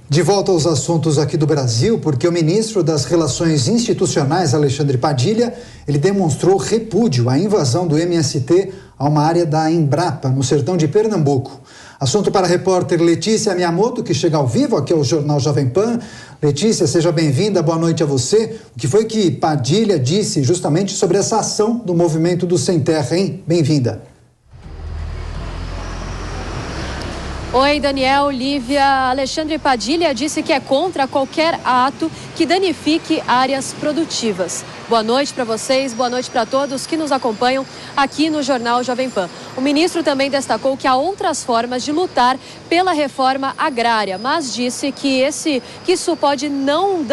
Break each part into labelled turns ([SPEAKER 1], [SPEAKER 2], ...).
[SPEAKER 1] De volta aos assuntos aqui do Brasil, porque o ministro das Relações Institucionais, Alexandre Padilha, ele demonstrou repúdio à invasão do MST a uma área da Embrapa, no sertão de Pernambuco. Assunto para a repórter Letícia Miyamoto, que chega ao vivo aqui ao Jornal Jovem Pan. Letícia, seja bem-vinda, boa noite a você. O que foi que Padilha disse justamente sobre essa ação do movimento do Sem Terra, hein? Bem-vinda.
[SPEAKER 2] Oi, Daniel, Lívia. Alexandre Padilha disse que é contra qualquer ato que danifique áreas produtivas. Boa noite para vocês, boa noite para todos que nos acompanham aqui no Jornal Jovem Pan. O ministro também destacou que há outras formas de lutar pela reforma agrária, mas disse que isso pode não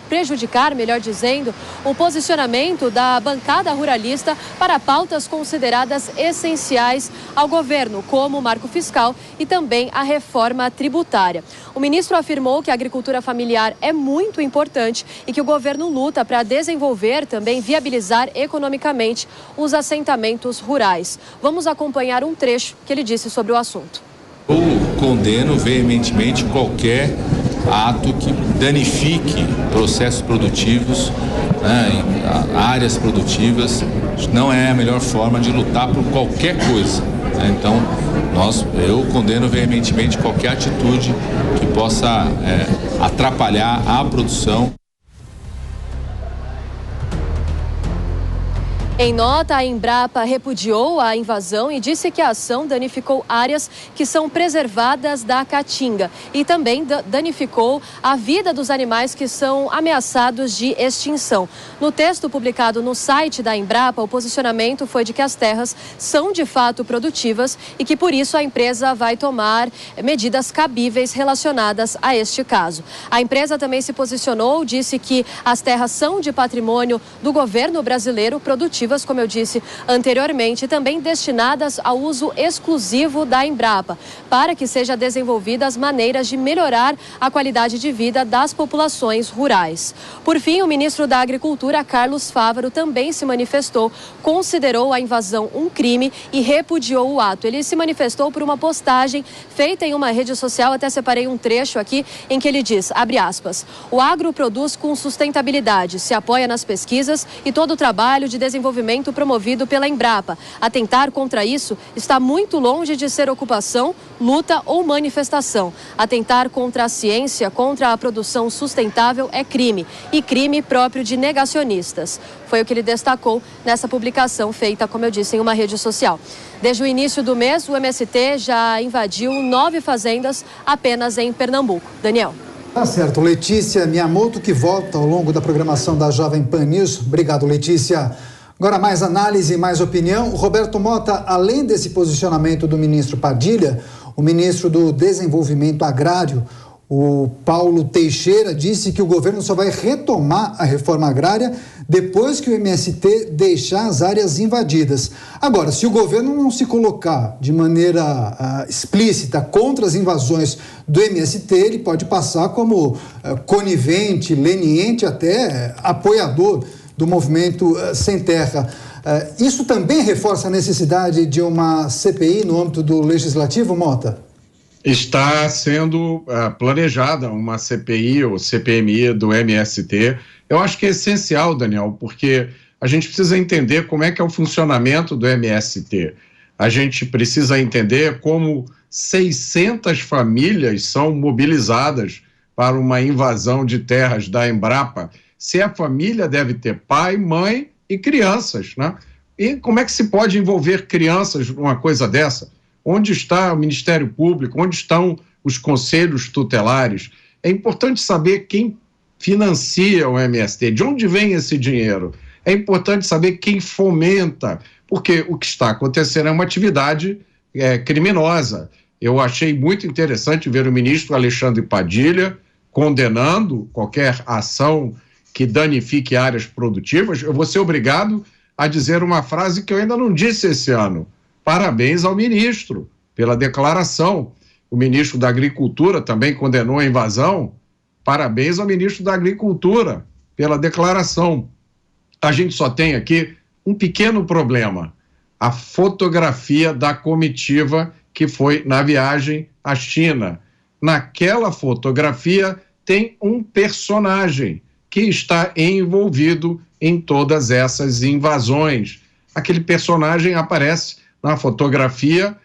[SPEAKER 2] prejudicar, melhor dizendo, o posicionamento da bancada ruralista para pautas consideradas essenciais ao governo, como o marco fiscal e também a reforma tributária. O ministro afirmou que a agricultura familiar é muito importante e que o governo luta para desenvolver, também viabilizar economicamente os assentamentos rurais. Vamos acompanhar um trecho que ele disse sobre o assunto.
[SPEAKER 3] Eu condeno veementemente qualquer ato que danifique processos produtivos, áreas produtivas. Não é a melhor forma de lutar por qualquer coisa. Então, eu condeno veementemente qualquer atitude que possa atrapalhar a produção.
[SPEAKER 2] Em nota, a Embrapa repudiou a invasão e disse que a ação danificou áreas que são preservadas da caatinga e também danificou a vida dos animais que são ameaçados de extinção. No texto publicado no site da Embrapa, o posicionamento foi de que as terras são de fato produtivas e que por isso a empresa vai tomar medidas cabíveis relacionadas a este caso. A empresa também se posicionou, disse que as terras são de patrimônio do governo brasileiro, produtivas, como eu disse anteriormente, também destinadas ao uso exclusivo da Embrapa, para que sejam desenvolvidas maneiras de melhorar a qualidade de vida das populações rurais. Por fim, o ministro da Agricultura, Carlos Fávaro, também se manifestou, considerou a invasão um crime e repudiou o ato. Ele se manifestou por uma postagem feita em uma rede social, até separei um trecho aqui, em que ele diz, abre aspas, o agro produz com sustentabilidade, se apoia nas pesquisas e todo o trabalho de desenvolvimento promovido pela Embrapa. Atentar contra isso está muito longe de ser ocupação, luta ou manifestação. Atentar contra a ciência, contra a produção sustentável é crime, e crime próprio de negacionistas. Foi o que ele destacou nessa publicação feita, como eu disse, em uma rede social. Desde o início do mês, o MST já invadiu 9 fazendas apenas em Pernambuco. Daniel.
[SPEAKER 1] Tá certo. Letícia Miyamoto, que volta ao longo da programação da Jovem Pan News. Obrigado, Letícia. Agora, mais análise, mais opinião. Roberto Mota, além desse posicionamento do ministro Padilha, o ministro do Desenvolvimento Agrário, o Paulo Teixeira, disse que o governo só vai retomar a reforma agrária depois que o MST deixar as áreas invadidas. Agora, se o governo não se colocar de maneira explícita contra as invasões do MST, ele pode passar como conivente, leniente, até apoiador do movimento Sem Terra. Isso também reforça a necessidade de uma CPI no âmbito do Legislativo, Mota?
[SPEAKER 4] Está sendo planejada uma CPI ou CPMI do MST. Eu acho que é essencial, Daniel, porque a gente precisa entender como é que é o funcionamento do MST. A gente precisa entender como 600 famílias são mobilizadas para uma invasão de terras da Embrapa. Se a família deve ter pai, mãe e crianças, né? E como é que se pode envolver crianças numa coisa dessa? Onde está o Ministério Público? Onde estão os conselhos tutelares? É importante saber quem financia o MST, de onde vem esse dinheiro. É importante saber quem fomenta, porque o que está acontecendo é uma atividade criminosa. Eu achei muito interessante ver o ministro Alexandre Padilha condenando qualquer ação que danifique áreas produtivas. Eu vou ser obrigado a dizer uma frase que eu ainda não disse esse ano. Parabéns ao ministro pela declaração. O ministro da Agricultura também condenou a invasão. Parabéns ao ministro da Agricultura pela declaração. A gente só tem aqui um pequeno problema. A fotografia da comitiva que foi na viagem à China. naquela fotografia tem um personagem que está envolvido em todas essas invasões. Aquele personagem aparece na fotografia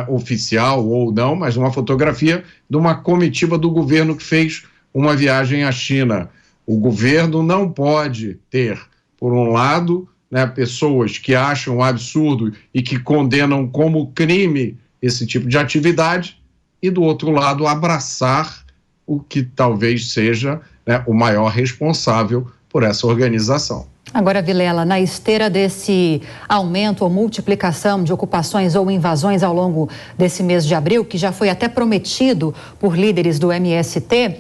[SPEAKER 4] oficial ou não, mas uma fotografia de uma comitiva do governo que fez uma viagem à China. O governo não pode ter, por um lado, pessoas que acham um absurdo e que condenam como crime esse tipo de atividade, e do outro lado abraçar o que talvez seja o maior responsável por essa organização.
[SPEAKER 5] Agora, Vilela, na esteira desse aumento ou multiplicação de ocupações ou invasões ao longo desse mês de abril, que já foi até prometido por líderes do MST,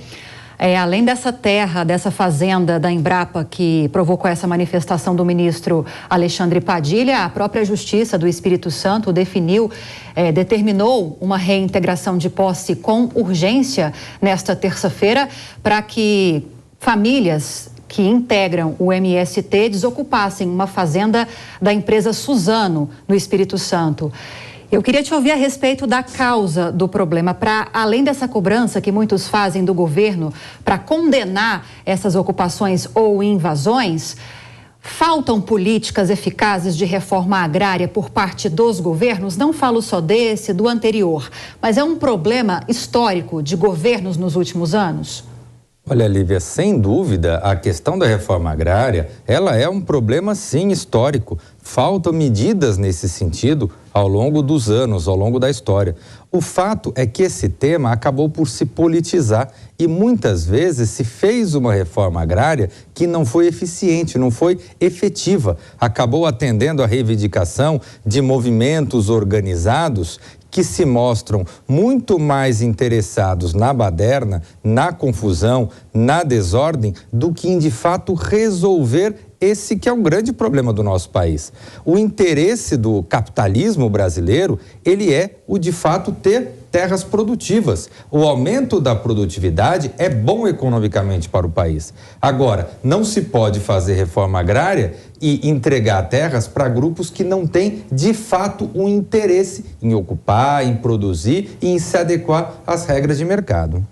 [SPEAKER 5] além dessa terra, dessa fazenda da Embrapa que provocou essa manifestação do ministro Alexandre Padilha, a própria Justiça do Espírito Santo determinou uma reintegração de posse com urgência nesta terça-feira para que famílias que integram o MST desocupassem uma fazenda da empresa Suzano, no Espírito Santo. Eu queria te ouvir a respeito da causa do problema, para além dessa cobrança que muitos fazem do governo para condenar essas ocupações ou invasões, faltam políticas eficazes de reforma agrária por parte dos governos? Não falo só desse, do anterior, mas é um problema histórico de governos nos últimos anos?
[SPEAKER 6] Olha, Lívia, sem dúvida, a questão da reforma agrária, ela é um problema, sim, histórico. Faltam medidas nesse sentido ao longo dos anos, ao longo da história. O fato é que esse tema acabou por se politizar e muitas vezes se fez uma reforma agrária que não foi eficiente, não foi efetiva. Acabou atendendo à reivindicação de movimentos organizados que se mostram muito mais interessados na baderna, na confusão, na desordem, do que em, de fato, resolver esse que é um grande problema do nosso país. O interesse do capitalismo brasileiro, ele é o, de fato, ter terras produtivas. O aumento da produtividade é bom economicamente para o país. Agora, não se pode fazer reforma agrária e entregar terras para grupos que não têm, de fato, um interesse em ocupar, em produzir e em se adequar às regras de mercado.